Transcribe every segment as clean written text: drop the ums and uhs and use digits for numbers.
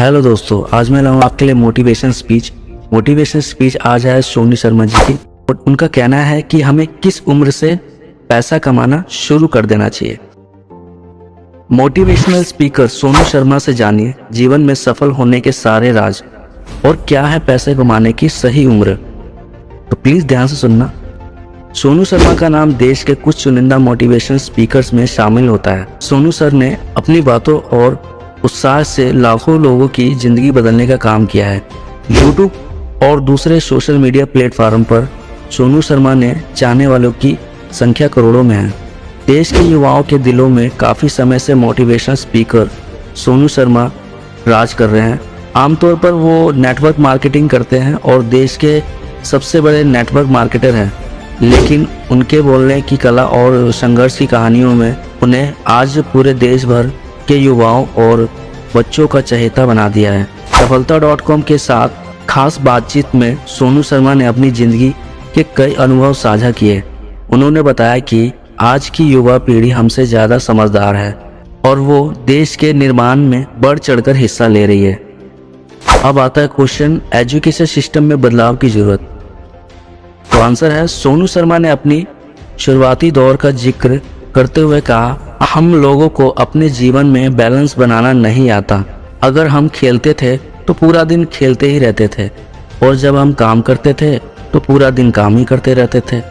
Hello दोस्तों, आज मैं लाऊं आपके लिए मोटिवेशन स्पीच आज है सोनू शर्मा जी की। और उनका कहना है कि हमें किस उम्र से पैसा कमाना शुरू कर देना चाहिए। मोटिवेशनल स्पीकर सोनू शर्मा से जानिए जीवन में सफल होने के सारे राज और क्या है पैसे कमाने की सही उम्र। तो प्लीज ध्यान से सुनना। सोनू शर्मा का नाम देश के कुछ चुनिंदा मोटिवेशनल स्पीकर्स में शामिल होता है। सोनू सर ने अपनी बातों और उत्साह से लाखों लोगों की जिंदगी बदलने का काम किया है। यूट्यूब और दूसरे सोशल मीडिया प्लेटफॉर्म पर सोनू शर्मा ने चाहने वालों की संख्या करोड़ों में है। देश के युवाओं के दिलों में काफ़ी समय से मोटिवेशनल स्पीकर सोनू शर्मा राज कर रहे हैं। आमतौर पर वो नेटवर्क मार्केटिंग करते हैं और देश के सबसे बड़े नेटवर्क मार्केटर हैं, लेकिन उनके बोलने की कला और संघर्ष की कहानियों में उन्हें आज पूरे देश भर के युवाओं और बच्चों का चहेता बना दिया है। सफलता.com के साथ खास बातचीत में सोनू शर्मा ने अपनी जिंदगी के कई अनुभव साझा किए। उन्होंने बताया कि आज की युवा पीढ़ी हमसे ज़्यादा समझदार है और वो देश के निर्माण में बढ़ चढ़कर हिस्सा ले रही है। अब आता है क्वेश्चन, एजुकेशन सिस्टम में बदलाव की जरूरत। तो आंसर है, सोनू शर्मा ने अपनी शुरुआती दौर का जिक्र करते हुए कहा, हम लोगों को अपने जीवन में बैलेंस बनाना नहीं आता। अगर हम खेलते थे तो पूरा दिन खेलते ही रहते थे और जब हम काम करते थे तो पूरा दिन काम ही करते रहते थे।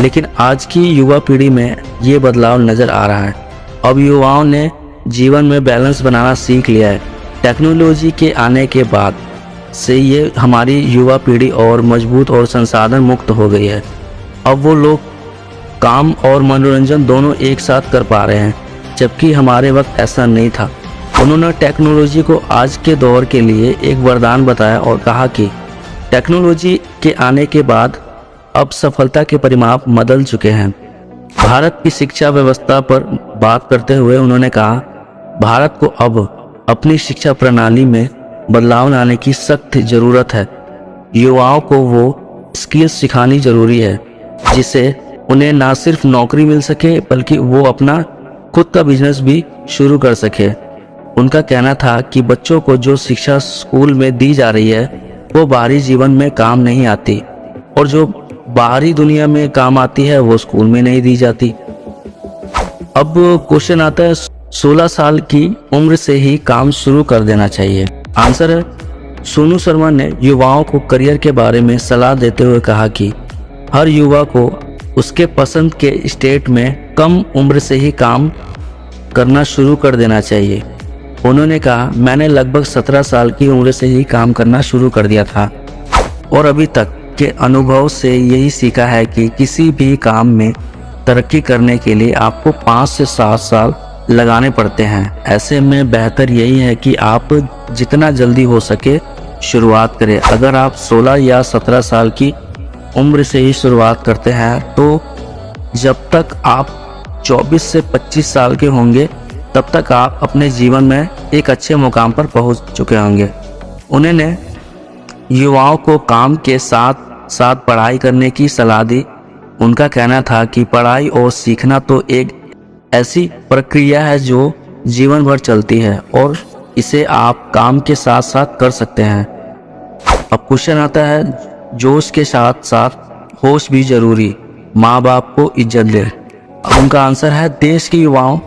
लेकिन आज की युवा पीढ़ी में ये बदलाव नज़र आ रहा है। अब युवाओं ने जीवन में बैलेंस बनाना सीख लिया है। टेक्नोलॉजी के आने के बाद से ये हमारी युवा पीढ़ी और मजबूत और संसाधन मुक्त हो गई है। अब वो लोग काम और मनोरंजन दोनों एक साथ कर पा रहे हैं, जबकि हमारे वक्त ऐसा नहीं था। उन्होंने टेक्नोलॉजी को आज के दौर के लिए एक वरदान बताया और कहा कि टेक्नोलॉजी के आने के बाद अब सफलता के परिमाप बदल चुके हैं। भारत की शिक्षा व्यवस्था पर बात करते हुए उन्होंने कहा, भारत को अब अपनी शिक्षा प्रणाली में बदलाव लाने की सख्त ज़रूरत है। युवाओं को वो स्किल्स सिखानी जरूरी है जिससे उन्हें ना सिर्फ नौकरी मिल सके बल्कि वो अपना खुद का बिजनेस भी शुरू कर सके। उनका कहना था कि बच्चों को जो शिक्षा स्कूल में दी जा रही है वो बाहरी जीवन में काम नहीं आती और जो बाहरी दुनिया में काम आती है वो स्कूल में नहीं दी जाती। अब क्वेश्चन आता है, 16 साल की उम्र से ही काम शुरू कर देना चाहिए। आंसर है, सोनू शर्मा ने युवाओं को करियर के बारे में सलाह देते हुए कहा कि हर युवा को उसके पसंद के स्टेट में कम उम्र से ही काम करना शुरू कर देना चाहिए। उन्होंने कहा, मैंने लगभग 17 साल की उम्र से ही काम करना शुरू कर दिया था और अभी तक के अनुभव से यही सीखा है कि किसी भी काम में तरक्की करने के लिए आपको 5 से 7 साल लगाने पड़ते हैं। ऐसे में बेहतर यही है कि आप जितना जल्दी हो सके शुरुआत करें। अगर आप 16 या 17 साल की उम्र से ही शुरुआत करते हैं तो जब तक आप 24 से 25 साल के होंगे तब तक आप अपने जीवन में एक अच्छे मुकाम पर पहुंच चुके होंगे। उन्होंने युवाओं को काम के साथ साथ पढ़ाई करने की सलाह दी। उनका कहना था कि पढ़ाई और सीखना तो एक ऐसी प्रक्रिया है जो जीवन भर चलती है और इसे आप काम के साथ साथ कर सकते हैं। अब क्वेश्चन आता है, जोश के साथ साथ होश भी जरूरी, माँ बाप को इज्जत दे। अब उनका आंसर है, देश के युवाओं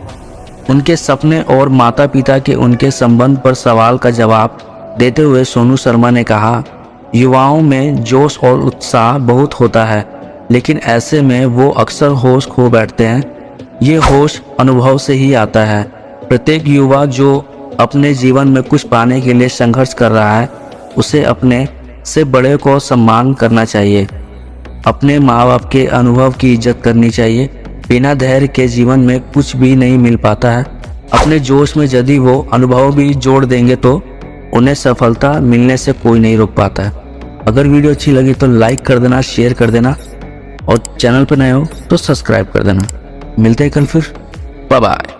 उनके सपने और माता पिता के उनके संबंध पर सवाल का जवाब देते हुए सोनू शर्मा ने कहा, युवाओं में जोश और उत्साह बहुत होता है लेकिन ऐसे में वो अक्सर होश खो बैठते हैं। ये होश अनुभव से ही आता है। प्रत्येक युवा जो अपने जीवन में कुछ पाने के लिए संघर्ष कर रहा है उसे अपने से बड़े को सम्मान करना चाहिए। अपने माँ बाप के अनुभव की इज्जत करनी चाहिए। बिना धैर्य के जीवन में कुछ भी नहीं मिल पाता है। अपने जोश में यदि वो अनुभव भी जोड़ देंगे तो उन्हें सफलता मिलने से कोई नहीं रोक पाता है। अगर वीडियो अच्छी लगी तो लाइक कर देना, शेयर कर देना और चैनल पर नए हो तो सब्सक्राइब कर देना। मिलते हैं कल फिर। Bye bye.